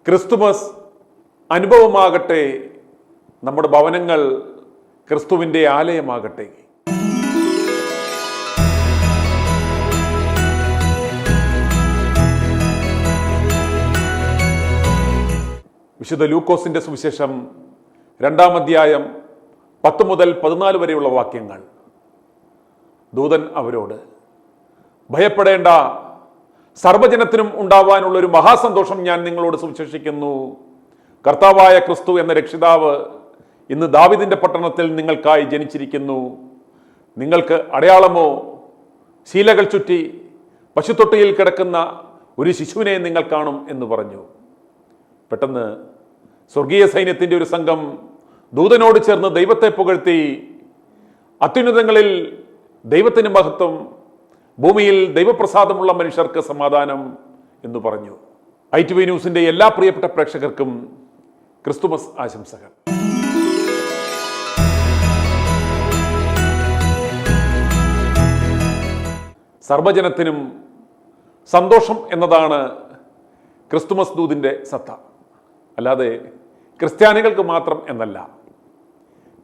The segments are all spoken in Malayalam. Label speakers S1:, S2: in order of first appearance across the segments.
S1: ക്രിസ്തുമസ് അനുഭവമാകട്ടെ, നമ്മുടെ ഭവനങ്ങൾ ക്രിസ്തുവിൻ്റെ ആലയമാകട്ടെ. വിശുദ്ധ ലൂക്കോസിന്റെ സുവിശേഷം 2-ാം അധ്യായം 10 മുതൽ 14 വരെയുള്ള വാക്യങ്ങൾ. ദൂതൻ അവരോട്, ഭയപ്പെടേണ്ട, സർവ്വജനത്തിനും ഉണ്ടാവാനുള്ളൊരു മഹാസന്തോഷം ഞാൻ നിങ്ങളോട് സുവിശേഷിക്കുന്നു. കർത്താവായ ക്രിസ്തു എന്ന രക്ഷിതാവ് ഇന്ന് ദാവീദിന്റെ പട്ടണത്തിൽ നിങ്ങൾക്കായി ജനിച്ചിരിക്കുന്നു. നിങ്ങൾക്ക് അടയാളമോ, ശീലകൾ ചുറ്റി പശുത്തൊട്ടിയിൽ കിടക്കുന്ന ഒരു ശിശുവിനെ നിങ്ങൾ കാണും എന്ന് പറഞ്ഞു. പെട്ടെന്ന് സ്വർഗീയ സൈന്യത്തിന്റെ ഒരു സംഘം ദൂതനോട് ചേർന്ന് ദൈവത്തെ പുകഴ്ത്തി, അത്യുന്നതങ്ങളിൽ ദൈവത്തിന് മഹത്വം, ഭൂമിയിൽ ദൈവപ്രസാദമുള്ള മനുഷ്യർക്ക് സമാധാനം എന്ന് പറഞ്ഞു. ITV ന്യൂസിന്റെ എല്ലാ പ്രിയപ്പെട്ട പ്രേക്ഷകർക്കും ക്രിസ്തുമസ് ആശംസകൾ. സർവജനത്തിനും സന്തോഷം എന്നതാണ് ക്രിസ്തുമസ് ദൂതിൻ്റെ സത്ത. അല്ലാതെ ക്രിസ്ത്യാനികൾക്ക് മാത്രം എന്നല്ല.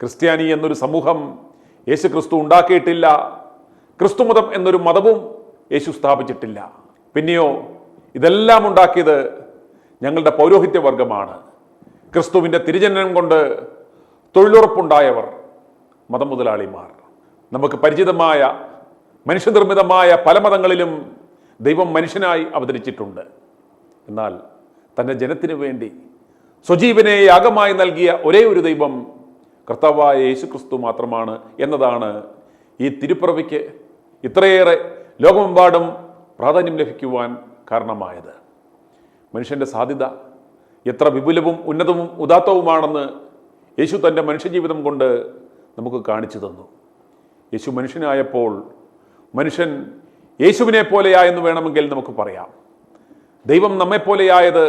S1: ക്രിസ്ത്യാനി എന്നൊരു സമൂഹം യേശു ക്രിസ്തു ഉണ്ടാക്കിയിട്ടില്ല. ക്രിസ്തുമതം എന്നൊരു മതവും യേശു സ്ഥാപിച്ചിട്ടില്ല. പിന്നെയോ ഇതെല്ലാം ഉണ്ടാക്കിയത് ഞങ്ങളുടെ പൗരോഹിത്യവർഗമാണ്. ക്രിസ്തുവിൻ്റെ തിരുജനനം കൊണ്ട് തൊഴിലുറപ്പുണ്ടായവർ, മതമുതലാളിമാർ. നമുക്ക് പരിചിതമായ മനുഷ്യനിർമ്മിതമായ പല മതങ്ങളിലും ദൈവം മനുഷ്യനായി അവതരിച്ചിട്ടുണ്ട്. എന്നാൽ തൻ്റെ ജനത്തിനു വേണ്ടി സ്വജീവനെ യാഗമായി നൽകിയ ഒരേ ഒരു ദൈവം കർത്താവായ യേശു ക്രിസ്തു മാത്രമാണ് എന്നതാണ് ഈ തിരുപ്പിറവിക്ക് ഇത്രയേറെ ലോകമെമ്പാടും പ്രാധാന്യം ലഭിക്കുവാൻ കാരണമായത്. മനുഷ്യൻ്റെ സാധ്യത എത്ര വിപുലവും ഉന്നതവും ഉദാത്തവുമാണെന്ന് യേശു തൻ്റെ മനുഷ്യജീവിതം കൊണ്ട് നമുക്ക് കാണിച്ചു തന്നു. യേശു മനുഷ്യനായപ്പോൾ മനുഷ്യൻ യേശുവിനെ പോലെയായെന്ന് വേണമെങ്കിൽ നമുക്ക് പറയാം. ദൈവം നമ്മെപ്പോലെയായത്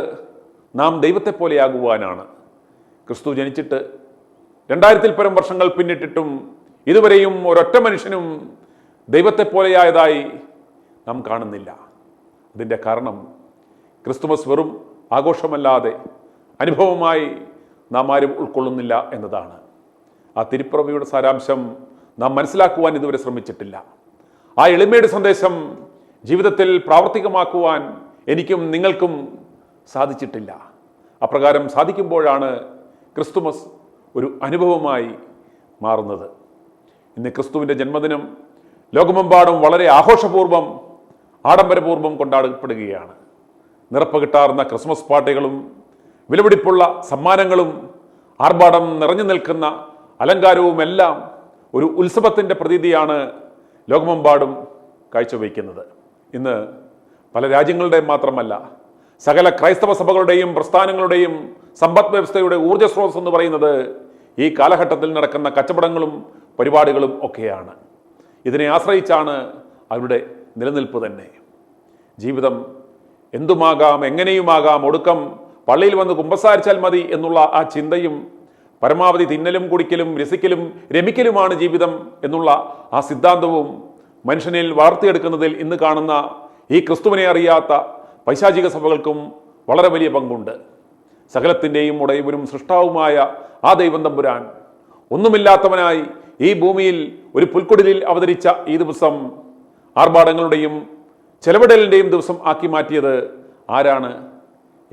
S1: നാം ദൈവത്തെ പോലെയാകുവാനാണ്. ക്രിസ്തു ജനിച്ചിട്ട് 2000-ൽ പരം വർഷങ്ങൾ പിന്നിട്ടിട്ടും ഇതുവരെയും ഒരൊറ്റ മനുഷ്യനും ദൈവത്തെ പോലെയായതായി നാം കാണുന്നില്ല. അതിൻ്റെ കാരണം ക്രിസ്തുമസ് വെറും ആഘോഷമല്ലാതെ അനുഭവമായി നാം ആരും ഉൾക്കൊള്ളുന്നില്ല എന്നതാണ്. ആ തിരുപ്പിറവിയുടെ സാരാംശം നാം മനസ്സിലാക്കുവാൻ ഇതുവരെ ശ്രമിച്ചിട്ടില്ല. ആ എളിമയുടെ സന്ദേശം ജീവിതത്തിൽ പ്രാവർത്തികമാക്കുവാൻ എനിക്കും നിങ്ങൾക്കും സാധിച്ചിട്ടില്ല. അപ്രകാരം സാധിക്കുമ്പോഴാണ് ക്രിസ്തുമസ് ഒരു അനുഭവമായി മാറുന്നത്. ഇന്ന് ക്രിസ്തുവിൻ്റെ ജന്മദിനം ലോകമെമ്പാടും വളരെ ആഘോഷപൂർവ്വം, ആഡംബരപൂർവ്വം കൊണ്ടാടപ്പെടുകയാണ്. നിറപ്പകിട്ടാർന്ന ക്രിസ്മസ് പാർട്ടികളും വിലപിടിപ്പുള്ള സമ്മാനങ്ങളും ആർഭാടം നിറഞ്ഞു നിൽക്കുന്ന അലങ്കാരവുമെല്ലാം ഒരു ഉത്സവത്തിൻ്റെ പ്രതീതിയാണ് ലോകമെമ്പാടും കാഴ്ചവെക്കുന്നത്. ഇന്ന് പല രാജ്യങ്ങളുടെയും മാത്രമല്ല, സകല ക്രൈസ്തവ സഭകളുടെയും പ്രസ്ഥാനങ്ങളുടെയും സമ്പദ് വ്യവസ്ഥയുടെ ഊർജ്ജ സ്രോതസ് എന്ന് പറയുന്നത് ഈ കാലഘട്ടത്തിൽ നടക്കുന്ന കച്ചവടങ്ങളും പരിപാടികളും ഒക്കെയാണ്. ഇതിനെ ആശ്രയിച്ചാണ് അവരുടെ നിലനിൽപ്പ് തന്നെ. ജീവിതം എന്തുമാകാം, എങ്ങനെയുമാകാം, ഒടുക്കം പള്ളിയിൽ വന്ന് കുമ്പസാരിച്ചാൽ മതി എന്നുള്ള ആ ചിന്തയും, പരമാവധി തിന്നലും കുടിക്കലും രസിക്കലും രമിക്കലുമാണ് ജീവിതം എന്നുള്ള ആ സിദ്ധാന്തവും മനുഷ്യനിൽ വളർത്തിയെടുക്കുന്നതിൽ ഇന്ന് കാണുന്ന ഈ ക്രിസ്തുവിനെ അറിയാത്ത പൈശാചിക സഭകൾക്കും വളരെ വലിയ പങ്കുണ്ട്. സകലത്തിൻ്റെയും ഉടയവനും സൃഷ്ടാവുമായ ആ ദൈവം തമ്പുരാൻ ഒന്നുമില്ലാത്തവനായി ഈ ഭൂമിയിൽ ഒരു പുൽക്കുടിലിൽ അവതരിച്ച ഈ ദിവസം ആർഭാടങ്ങളുടെയും ചെലവിടലിൻ്റെയും ദിവസം ആക്കി മാറ്റിയത് ആരാണ്,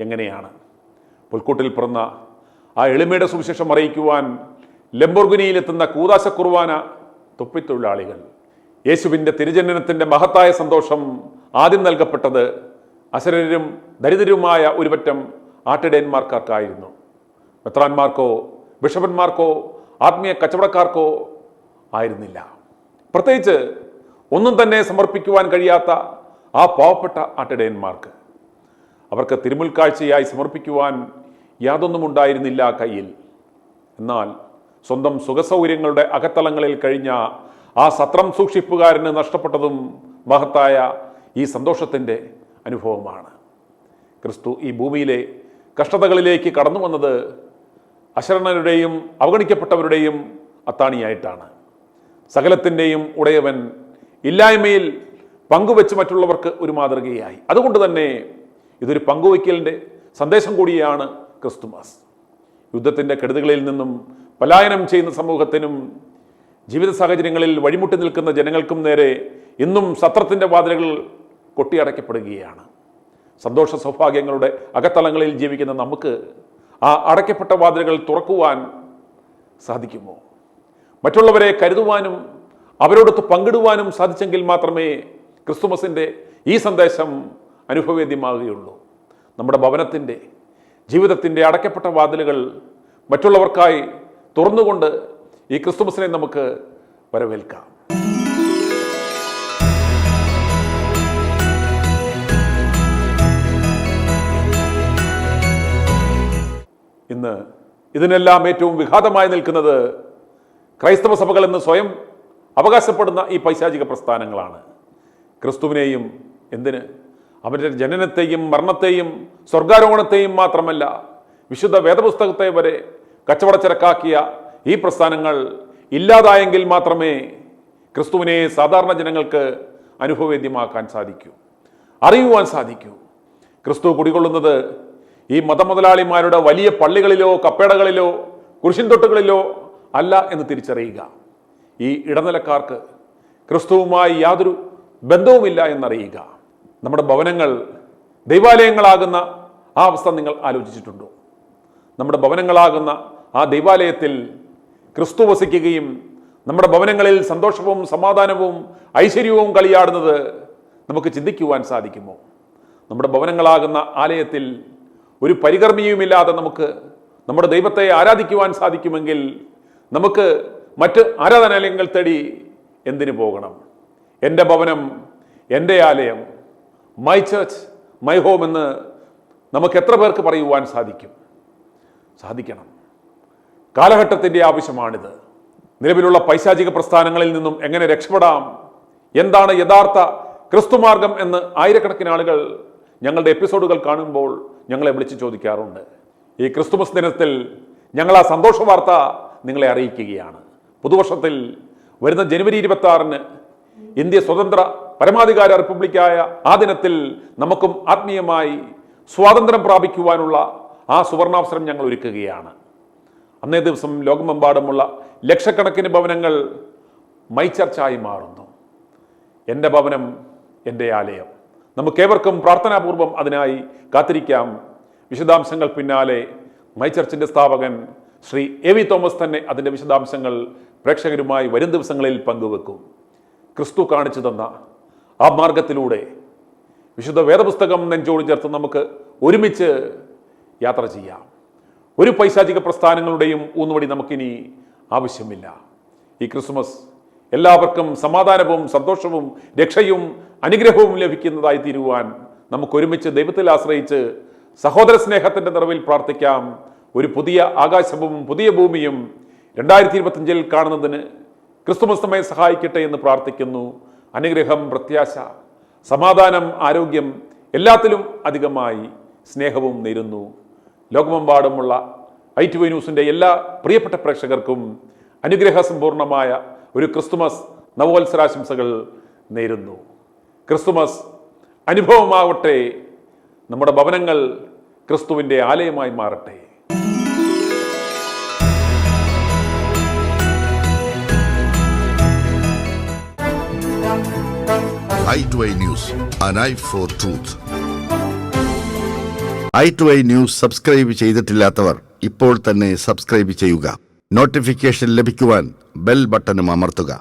S1: എങ്ങനെയാണ്? പുൽക്കൂട്ടിൽ പിറന്ന ആ എളിമയുടെ സുവിശേഷം അറിയിക്കുവാൻ ലംബോർഗിനിയിലെത്തുന്ന കൂദാശ കുർബാന തൊപ്പിത്തൊഴിലാളികൾ. യേശുവിൻ്റെ തിരുജനനത്തിൻ്റെ മഹത്തായ സന്തോഷം ആദ്യം നൽകപ്പെട്ടത് അശരണരും ദരിദ്രരുമായ ഒരുപറ്റം ആട്ടിടയന്മാർക്കായിരുന്നു. മെത്രാന്മാർക്കോ ബിഷപ്പന്മാർക്കോ ആത്മീയ കച്ചവടക്കാർക്കോ ആയിരുന്നില്ല. പ്രത്യേകിച്ച് ഒന്നും തന്നെ സമർപ്പിക്കുവാൻ കഴിയാത്ത ആ പാവപ്പെട്ട ആട്ടിടയന്മാർക്ക്. അവർക്ക് തിരുമുൽക്കാഴ്ചയായി സമർപ്പിക്കുവാൻ യാതൊന്നും ഉണ്ടായിരുന്നില്ല കയ്യിൽ. എന്നാൽ സ്വന്തം സുഖസൗകര്യങ്ങളുടെ അകത്തളങ്ങളിൽ കഴിഞ്ഞ ആ സത്രം സൂക്ഷിപ്പുകാരന് നഷ്ടപ്പെട്ടതും മഹത്തായ ഈ സന്തോഷത്തിൻ്റെ അനുഭവമാണ്. ക്രിസ്തു ഈ ഭൂമിയിലെ കഷ്ടതകളിലേക്ക് കടന്നു വന്നത് അശരണരുടെയും അവഗണിക്കപ്പെട്ടവരുടെയും അത്താണിയായിട്ടാണ്. സകലത്തിൻ്റെയും ഉടയവൻ ഇല്ലായ്മയിൽ പങ്കുവെച്ച് മറ്റുള്ളവർക്ക് ഒരു മാതൃകയായി. അതുകൊണ്ട് തന്നെ ഇതൊരു പങ്കുവയ്ക്കലിൻ്റെ സന്ദേശം കൂടിയാണ് ക്രിസ്തുമസ്. യുദ്ധത്തിൻ്റെ കെടുതികളിൽ നിന്നും പലായനം ചെയ്യുന്ന സമൂഹത്തിനും ജീവിത സാഹചര്യങ്ങളിൽ വഴിമുട്ടി നിൽക്കുന്ന ജനങ്ങൾക്കും നേരെ ഇന്നും സത്രത്തിൻ്റെ വാതിലുകൾ കൊട്ടിയടയ്ക്കപ്പെടുകയാണ്. സന്തോഷ സൗഭാഗ്യങ്ങളുടെ അകത്തളങ്ങളിൽ ജീവിക്കുന്ന നമുക്ക് ആ അടയ്ക്കപ്പെട്ട വാതിലുകൾ തുറക്കുവാൻ സാധിക്കുമോ? മറ്റുള്ളവരെ കരുതുവാനും അവരോടൊത്ത് പങ്കിടുവാനും സാധിച്ചെങ്കിൽ മാത്രമേ ക്രിസ്തുമസിൻ്റെ ഈ സന്ദേശം അനുഭവവേദ്യമാകുകയുള്ളൂ. നമ്മുടെ ഭവനത്തിൻ്റെ ജീവിതത്തിൻ്റെ അടയ്ക്കപ്പെട്ട വാതിലുകൾ മറ്റുള്ളവർക്കായി തുറന്നുകൊണ്ട് ഈ ക്രിസ്തുമസിനെ നമുക്ക് വരവേൽക്കാം. ഇന്ന് ഇതിനെല്ലാം ഏറ്റവും വിഘാതമായി നിൽക്കുന്നത് ക്രൈസ്തവ സഭകൾ എന്ന് സ്വയം അവകാശപ്പെടുന്ന ഈ പൈശാചിക പ്രസ്ഥാനങ്ങളാണ്. ക്രിസ്തുവിനെയും എന്തിന് അവൻ്റെ ജനനത്തെയും മരണത്തെയും സ്വർഗാരോഹണത്തെയും മാത്രമല്ല വിശുദ്ധ വേദപുസ്തകത്തെ വരെ കച്ചവടച്ചരക്കാക്കിയ ഈ പ്രസ്ഥാനങ്ങൾ ഇല്ലാതായെങ്കിൽ മാത്രമേ ക്രിസ്തുവിനെ സാധാരണ ജനങ്ങൾക്ക് അനുഭവവേദ്യമാക്കാൻ സാധിക്കൂ, അറിയുവാൻ സാധിക്കൂ. ക്രിസ്തു കുടികൊള്ളുന്നത് ഈ മതമുതലാളിമാരുടെ വലിയ പള്ളികളിലോ കപ്പേടകളിലോ കുരിശിൻതൊട്ടുകളിലോ അല്ല എന്ന് തിരിച്ചറിയുക. ഈ ഇടനിലക്കാർക്ക് ക്രിസ്തുവുമായി യാതൊരു ബന്ധവുമില്ല എന്നറിയുക. നമ്മുടെ ഭവനങ്ങൾ ദൈവാലയങ്ങളാകുന്ന ആ അവസ്ഥ നിങ്ങൾ ആലോചിച്ചിട്ടുണ്ടോ? നമ്മുടെ ഭവനങ്ങളാകുന്ന ആ ദൈവാലയത്തിൽ ക്രിസ്തു വസിക്കുകയും നമ്മുടെ ഭവനങ്ങളിൽ സന്തോഷവും സമാധാനവും ഐശ്വര്യവും കളിയാടുന്നത് നമുക്ക് ചിന്തിക്കുവാൻ സാധിക്കുമോ? നമ്മുടെ ഭവനങ്ങളാകുന്ന ആലയത്തിൽ ഒരു പരികർമ്മിയുമില്ലാതെ നമുക്ക് നമ്മുടെ ദൈവത്തെ ആരാധിക്കുവാൻ സാധിക്കുമെങ്കിൽ നമുക്ക് മറ്റ് ആരാധനാലയങ്ങൾ തേടി എന്തിനു പോകണം? എൻ്റെ ഭവനം, എൻ്റെ ആലയം, മൈ ചർച്ച്, മൈ ഹോം എന്ന് നമുക്ക് എത്ര പേർക്ക് പറയുവാൻ സാധിക്കണം? കാലഘട്ടത്തിൻ്റെ ആവശ്യമാണിത്. നിലവിലുള്ള പൈശാചിക പ്രസ്ഥാനങ്ങളിൽ നിന്നും എങ്ങനെ രക്ഷപ്പെടാം? എന്താണ് യഥാർത്ഥ ക്രിസ്തുമാർഗം എന്ന് ആയിരക്കണക്കിന് ആളുകൾ ഞങ്ങളുടെ എപ്പിസോഡുകൾ കാണുമ്പോൾ ഞങ്ങളെ വിളിച്ച് ചോദിക്കാറുണ്ട്. ഈ ക്രിസ്തുമസ് ദിനത്തിൽ ഞങ്ങൾ ആ സന്തോഷ വാർത്ത നിങ്ങളെ അറിയിക്കുകയാണ്. പുതുവർഷത്തിൽ വരുന്ന ജനുവരി 26-ന് ഇന്ത്യ സ്വതന്ത്ര പരമാധികാര റിപ്പബ്ലിക്കായ ആ ദിനത്തിൽ നമുക്കും ആത്മീയമായി സ്വാതന്ത്ര്യം പ്രാപിക്കുവാനുള്ള ആ സുവർണാവസരം ഞങ്ങൾ ഒരുക്കുകയാണ്. അന്നേ ദിവസം ലോകമെമ്പാടുമുള്ള ലക്ഷക്കണക്കിന് ഭവനങ്ങൾ മൈ ചർച്ചായി മാറുന്നു. എൻ്റെ ഭവനം, എൻ്റെ ആലയം. നമുക്കേവർക്കും പ്രാർത്ഥനാപൂർവം അതിനായി കാത്തിരിക്കാം. വിശദാംശങ്ങൾ പിന്നാലെ മൈ ചർച്ചിൻ്റെ സ്ഥാപകൻ ശ്രീ എ.വി. തോമസ് തന്നെ അതിൻ്റെ വിശദാംശങ്ങൾ പ്രേക്ഷകരുമായി വരും ദിവസങ്ങളിൽ പങ്കുവെക്കും. ക്രിസ്തു കാണിച്ചു തന്ന ആ മാർഗത്തിലൂടെ വിശുദ്ധ വേദപുസ്തകം നെഞ്ചോട് ചേർത്ത് നമുക്ക് ഒരുമിച്ച് യാത്ര ചെയ്യാം. ഒരു പൈശാചിക പ്രസ്ഥാനങ്ങളുടെയും ഊന്നുവടി നമുക്കിനി ആവശ്യമില്ല. ഈ ക്രിസ്മസ് എല്ലാവർക്കും സമാധാനവും സന്തോഷവും രക്ഷയും അനുഗ്രഹവും ലഭിക്കുന്നതായി തീരുവാൻ നമുക്കൊരുമിച്ച് ദൈവത്തിൽ ആശ്രയിച്ച് സഹോദര സ്നേഹത്തിൻ്റെ നിറവിൽ പ്രാർത്ഥിക്കാം. ഒരു പുതിയ ആകാശവും പുതിയ ഭൂമിയും 2025 കാണുന്നതിന് ക്രിസ്തുമസ് നമ്മെ സഹായിക്കട്ടെ എന്ന് പ്രാർത്ഥിക്കുന്നു. അനുഗ്രഹം, പ്രത്യാശ, സമാധാനം, ആരോഗ്യം എല്ലാത്തിലും അധികമായി സ്നേഹവും നേരുന്നു. ലോകമെമ്പാടുമുള്ള ITV ന്യൂസിൻ്റെ എല്ലാ പ്രിയപ്പെട്ട പ്രേക്ഷകർക്കും അനുഗ്രഹസമ്പൂർണമായ ഒരു ക്രിസ്തുമസ് നവവത്സരാശംസകൾ നേരുന്നു. ക്രിസ്തുമസ് അനുഭവമാവട്ടെ. നമ്മുടെ ഭവനങ്ങൾ ക്രിസ്തുവിൻ്റെ ആലയമായി മാറട്ടെ.
S2: i2i News, an eye for truth. i2i News subscribe ചെയ്തിട്ടില്ലാത്തവർ ഇപ്പോൾ തന്നെ സബ്സ്ക്രൈബ് ചെയ്യുക. നോട്ടിഫിക്കേഷൻ ലഭിക്കുവാൻ ബെൽ ബട്ടണും അമർത്തുക.